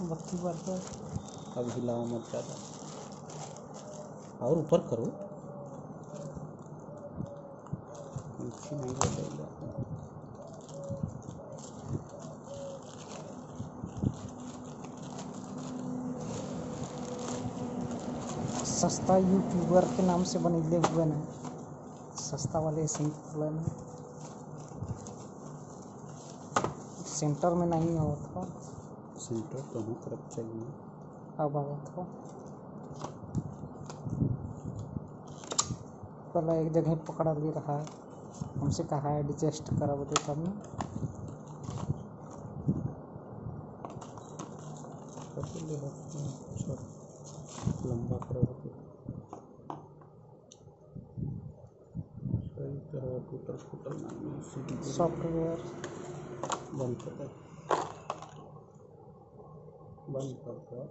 बत्ती बार पर अब हिलाओ मत ज़्यादा, और ऊपर करो, नीचे नहीं लगेगा। सस्ता यूट्यूबर के नाम से बनेले हुए ना, सस्ता वाले सिंपल ना, सेंटर में नहीं हो था, सेंटर दोनों तरफ चाहिए। अब आया था पहले एक जगह पकड़ा ले रहा है, हमसे कहा है एडजस्ट करा बोले तब ना, लंबा करो सही तरह, टूटल नहीं, सॉफ्टवेयर बंद कर दो, बंद कर दो।